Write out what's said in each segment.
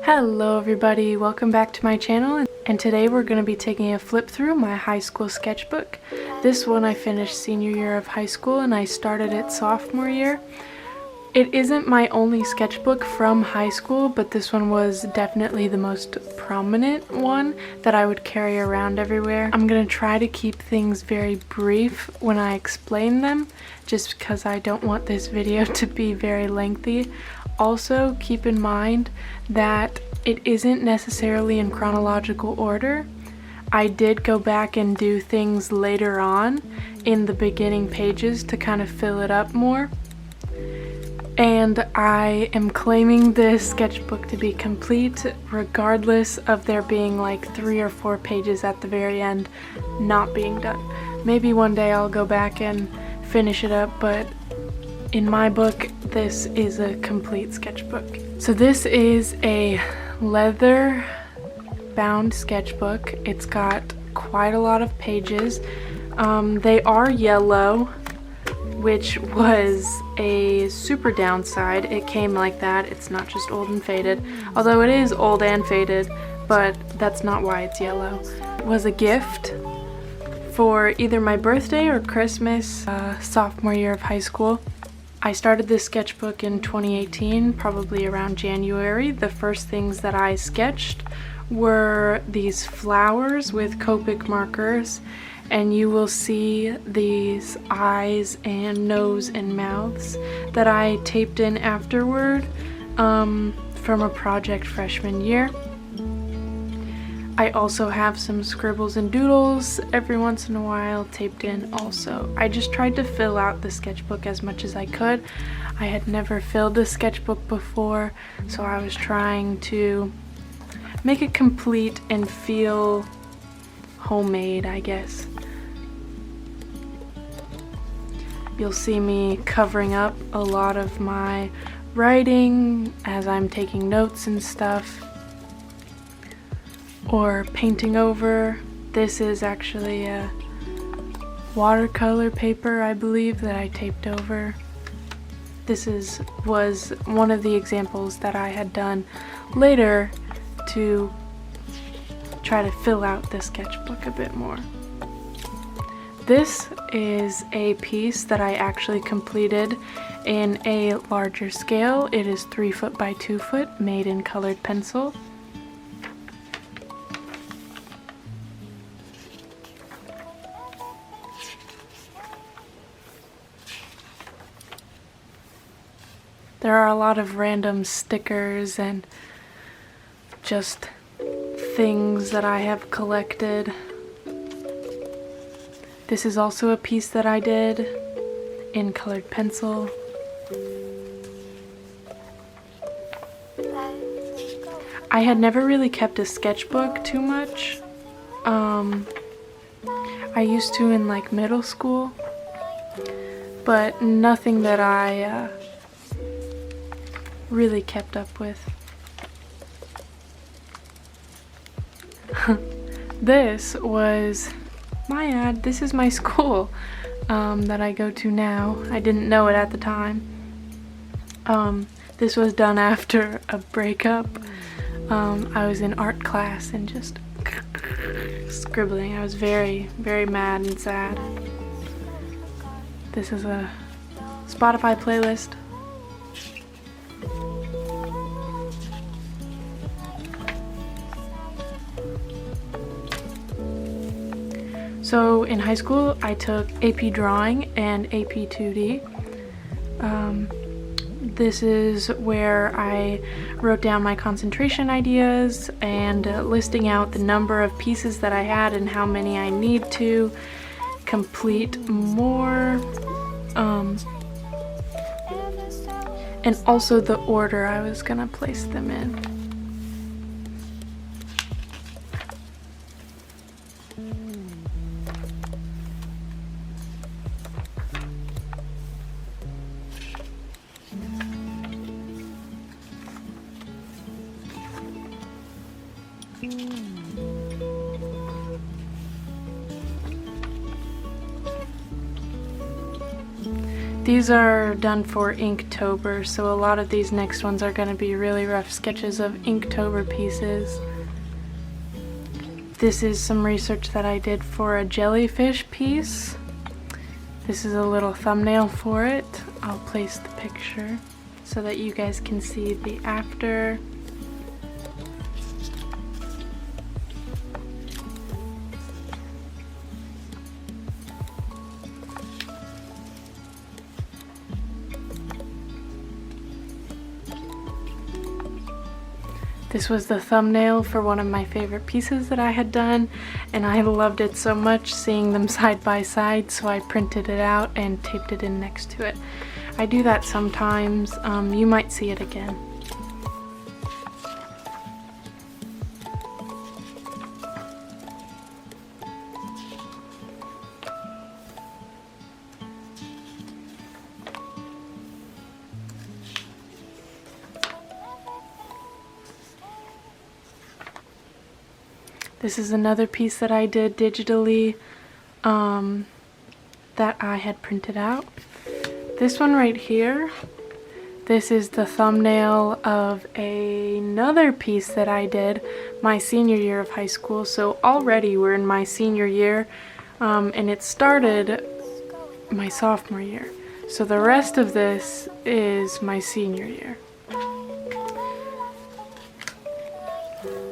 Hello everybody, welcome back to my channel, and today we're going to be taking a flip through my high school sketchbook. This one I finished senior year of high school and I started it sophomore year. It isn't my only sketchbook from high school, but this one was definitely the most prominent one that I would carry around everywhere. I'm going to try to keep things very brief when I explain them, just because I don't want this video to be very lengthy. Also, keep in mind that it isn't necessarily in chronological order. I did go back and do things later on in the beginning pages to kind of fill it up more. And I am claiming this sketchbook to be complete regardless of there being like 3 or 4 pages at the very end not being done. Maybe one day I'll go back and finish it up, but in my book this is a complete sketchbook. So this is a leather bound sketchbook. It's got quite a lot of pages. They are yellow, which was a super downside. It came like that. It's not just old and faded, although it is old and faded, but that's not why it's yellow. It was a gift for either my birthday or Christmas, sophomore year of high school. I started this sketchbook in 2018, probably around January. The first things that I sketched were these flowers with Copic markers, and you will see these eyes and nose and mouths that I taped in afterward from a project freshman year. I also have some scribbles and doodles every once in a while taped in also. I just tried to fill out the sketchbook as much as I could. I had never filled a sketchbook before, so I was trying to make it complete and feel homemade, I guess. You'll see me covering up a lot of my writing as I'm taking notes and stuff, or painting over. This is actually a watercolor paper, I believe, that I taped over. This was one of the examples that I had done later to try to fill out the sketchbook a bit more. This is a piece that I actually completed in a larger scale. It is 3 foot by 2 foot, made in colored pencil. There are a lot of random stickers and just things that I have collected. This is also a piece that I did in colored pencil. I had never really kept a sketchbook too much. I used to in like middle school, but nothing that I really kept up with. This was my ad. This is my school that I go to now. I didn't know it at the time. This was done after a breakup. I was in art class and just scribbling. I was very, very mad and sad. This is a Spotify playlist. So in high school I took AP Drawing and AP 2D. This is where I wrote down my concentration ideas and listing out the number of pieces that I had and how many I need to complete more. And also the order I was gonna place them in. These are done for Inktober, so a lot of these next ones are going to be really rough sketches of Inktober pieces. This is some research that I did for a jellyfish piece. This is a little thumbnail for it. I'll place the picture so that you guys can see the after. This was the thumbnail for one of my favorite pieces that I had done, and I loved it so much seeing them side by side, so I printed it out and taped it in next to it. I do that sometimes. You might see it again. This is another piece that I did digitally that I had printed out. This one right here, this is the thumbnail of another piece that I did my senior year of high school. So already we're in my senior year, and it started my sophomore year. So the rest of this is my senior year.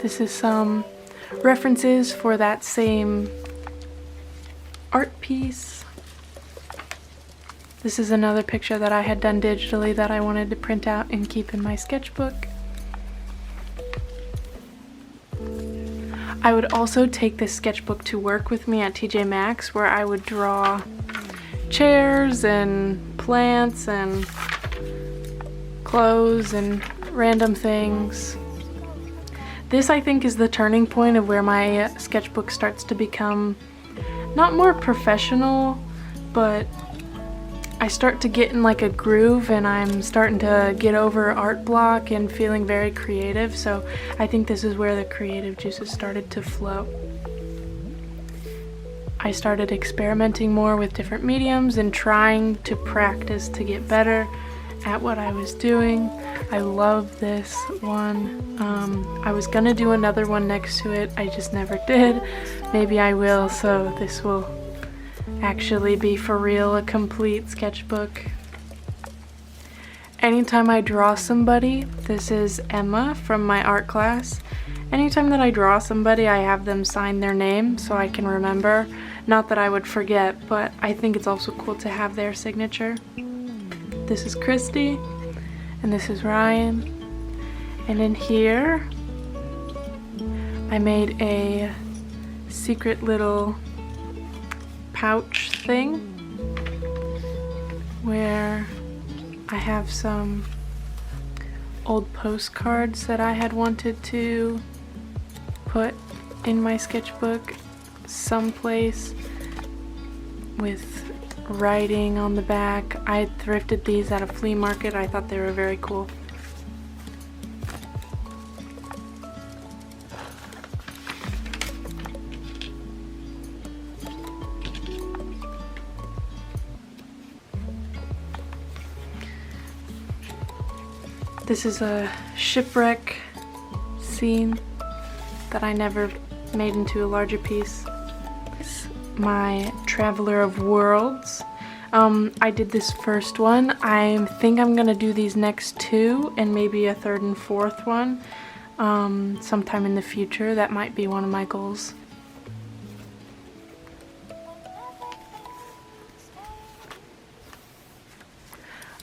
This is some references for that same art piece. This is another picture that I had done digitally that I wanted to print out and keep in my sketchbook. I would also take this sketchbook to work with me at TJ Maxx, where I would draw chairs and plants and clothes and random things. This, I think, is the turning point of where my sketchbook starts to become not more professional, but I start to get in like a groove, and I'm starting to get over art block and feeling very creative. So I think this is where the creative juices started to flow. I started experimenting more with different mediums and trying to practice to get better at what I was doing. I love this one. I was gonna do another one next to it, I just never did. Maybe I will, so this will actually be for real a complete sketchbook. Anytime I draw somebody, this is Emma from my art class. Anytime that I draw somebody, I have them sign their name so I can remember. Not that I would forget, but I think it's also cool to have their signature. This is Christy, and this is Ryan. And in here, I made a secret little pouch thing where I have some old postcards that I had wanted to put in my sketchbook someplace with writing on the back. I thrifted these at a flea market. I thought they were very cool. This is a shipwreck scene that I never made into a larger piece. My Traveler of Worlds. I did this first one. I think I'm gonna do these next two and maybe a third and fourth one sometime in the future. That might be one of my goals.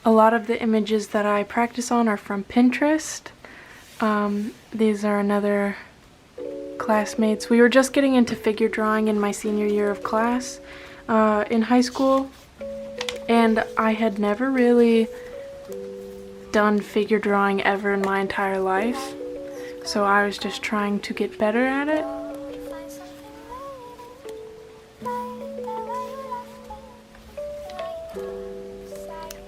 A lot of the images that I practice on are from Pinterest. These are another classmates. We were just getting into figure drawing in my senior year of class in high school, and I had never really done figure drawing ever in my entire life, so I was just trying to get better at it.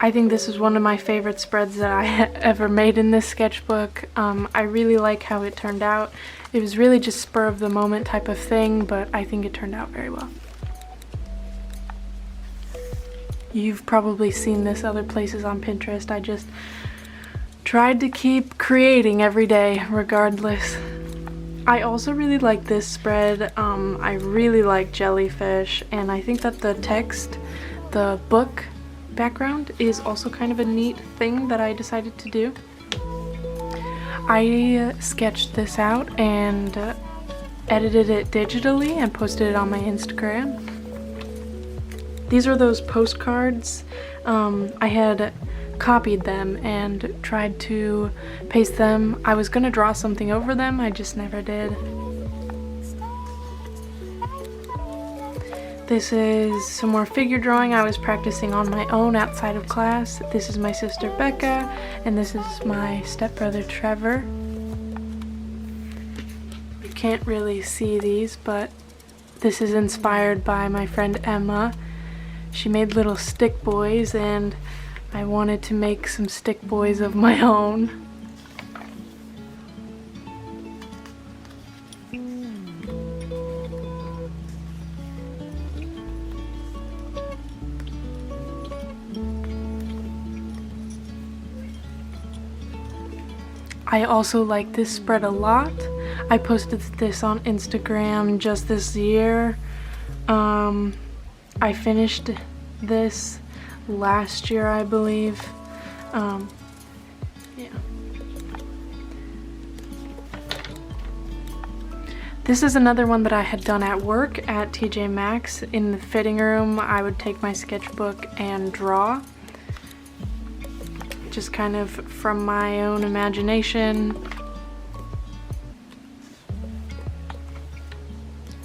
I think this is one of my favorite spreads that I ever made in this sketchbook. I really like how it turned out. It was really just spur of the moment type of thing, but I think it turned out very well. You've probably seen this other places on Pinterest. I just tried to keep creating every day regardless. I also really like this spread. I really like jellyfish, and I think that the text, the book background, is also kind of a neat thing that I decided to do. I sketched this out and edited it digitally and posted it on my Instagram. These are those postcards. I had copied them and tried to paste them. I was gonna draw something over them, I just never did. This is some more figure drawing I was practicing on my own outside of class. This is my sister Becca, and this is my stepbrother Trevor. You can't really see these, but this is inspired by my friend Emma. She made little stick boys, and I wanted to make some stick boys of my own. I also like this spread a lot. I posted this on Instagram just this year. I finished this last year, I believe. Yeah. This is another one that I had done at work at TJ Maxx. In the fitting room, I would take my sketchbook and draw. Just kind of from my own imagination.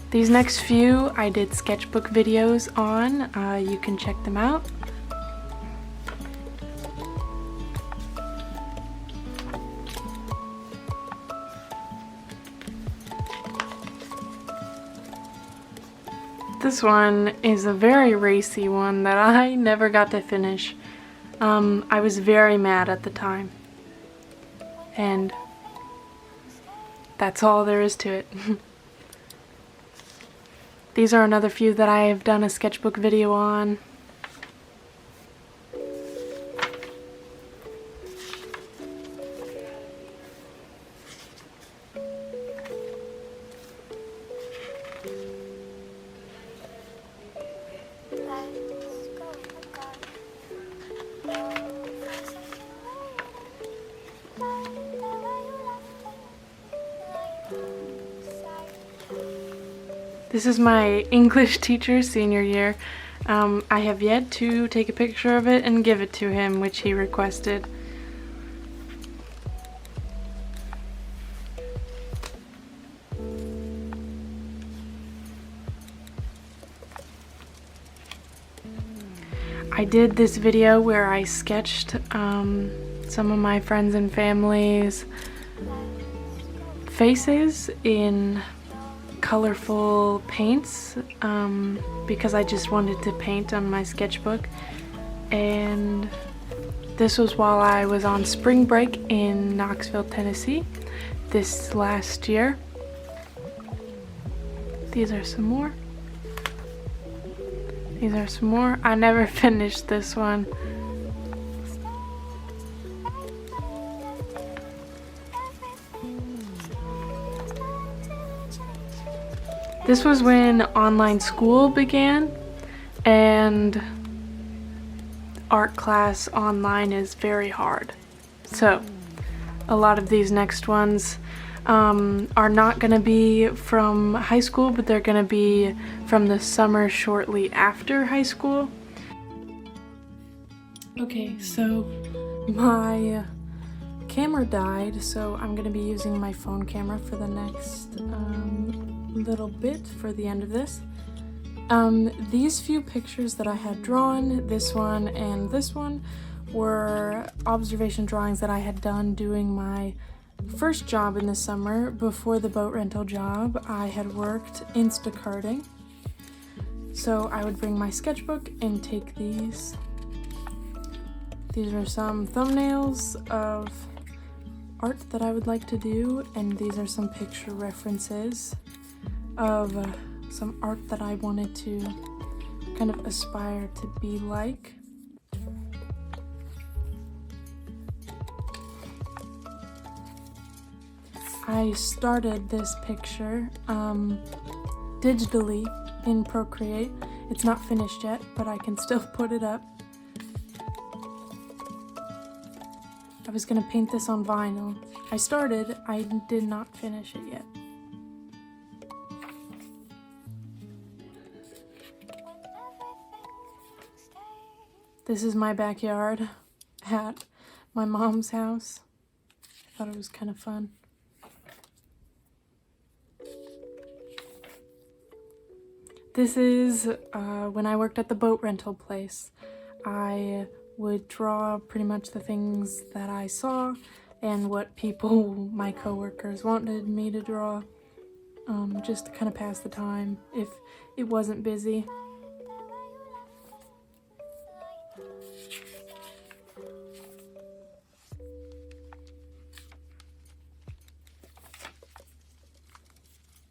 These next few I did sketchbook videos on. You can check them out. This one is a very racy one that I never got to finish. I was very mad at the time, and that's all there is to it. These are another few that I have done a sketchbook video on. This is my English teacher senior year. I have yet to take a picture of it and give it to him, which he requested. I did this video where I sketched some of my friends and family's faces in colorful paints because I just wanted to paint on my sketchbook, and this was while I was on spring break in Knoxville, Tennessee this last year. These are some more. These are some more. I never finished this one. This was when online school began, and art class online is very hard. So a lot of these next ones are not going to be from high school, but they're going to be from the summer shortly after high school. Okay, so my camera died, so I'm going to be using my phone camera for the next little bit for the end of this. These few pictures that I had drawn, this one and this one, were observation drawings that I had done doing my first job in the summer. Before the boat rental job, I had worked Instacarting. So I would bring my sketchbook and take these. These are some thumbnails of art that I would like to do, and these are some picture references of some art that I wanted to kind of aspire to be like. I started this picture digitally in Procreate. It's not finished yet, but I can still put it up. I was gonna paint this on vinyl. I started, I did not finish it yet. This is my backyard at my mom's house. I thought it was kind of fun. This is when I worked at the boat rental place. I would draw pretty much the things that I saw and what people, my coworkers, wanted me to draw, just to kind of pass the time if it wasn't busy.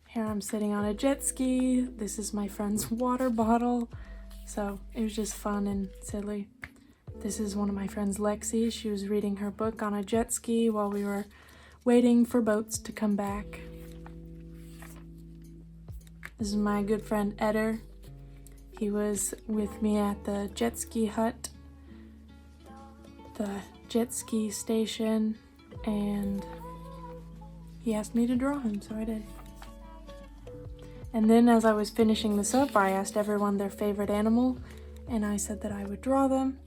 Here I'm sitting on a jet ski. This is my friend's water bottle. So it was just fun and silly. This is one of my friends, Lexi. She was reading her book on a jet ski while we were waiting for boats to come back. This is my good friend, Eder. He was with me at the jet ski hut, the jet ski station, and he asked me to draw him, so I did. And then as I was finishing this up, I asked everyone their favorite animal, and I said that I would draw them.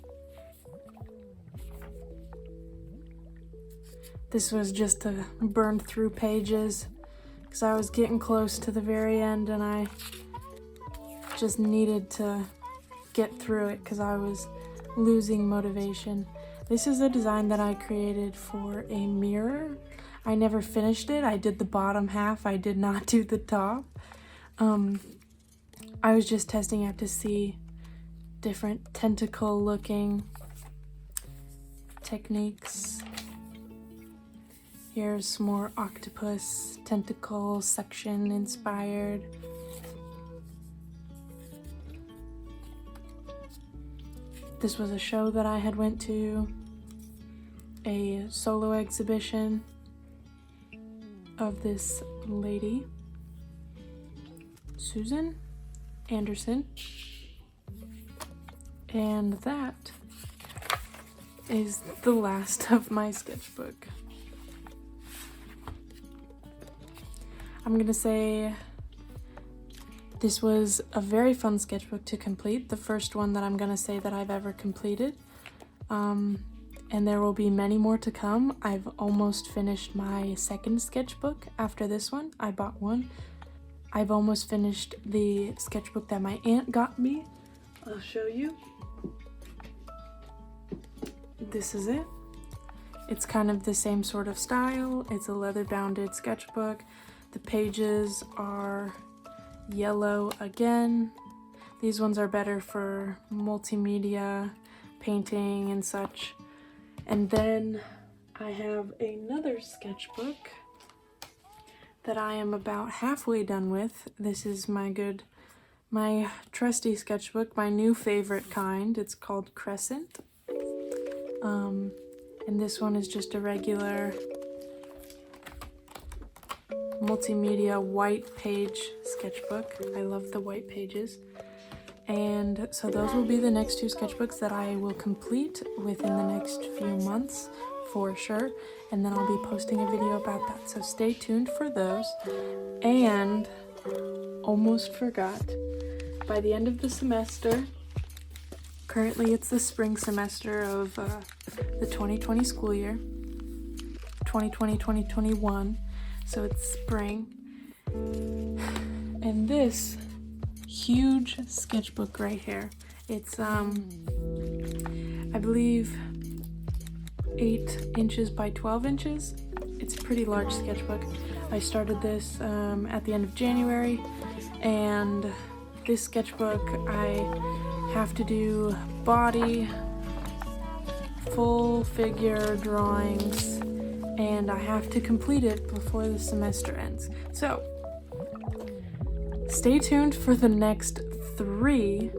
This was just to burn through pages, because I was getting close to the very end, and I just needed to get through it, because I was losing motivation. This is a design that I created for a mirror. I never finished it. I did the bottom half. I did not do the top. I was just testing out to see different tentacle looking techniques. Here's more octopus tentacle section inspired. This was a show that I had went to, a solo exhibition of this lady, Susan Anderson, and that is the last of my sketchbook. I'm gonna say this was a very fun sketchbook to complete, the first one that I'm gonna say that I've ever completed, and there will be many more to come. I've almost finished my second sketchbook after this one. I bought one. I've almost finished the sketchbook that my aunt got me. I'll show you. This is it. It's kind of the same sort of style. It's a leather-bounded sketchbook. The pages are yellow again. These ones are better for multimedia, painting and such. And then I have another sketchbook that I am about halfway done with. This is my trusty sketchbook, my new favorite kind. It's called Crescent. And this one is just a regular multimedia white page sketchbook. I love the white pages. And so those will be the next two sketchbooks that I will complete within the next few months for sure. And then I'll be posting a video about that. So stay tuned for those. And almost forgot, by the end of the semester, currently it's the spring semester of the 2020 school year, 2020-2021, so it's spring. And this huge sketchbook right here, it's I believe 8 inches by 12 inches. It's a pretty large sketchbook. I started this at the end of January, and this sketchbook I have to do body, full figure drawings, and I have to complete it before the semester ends. So stay tuned for the next three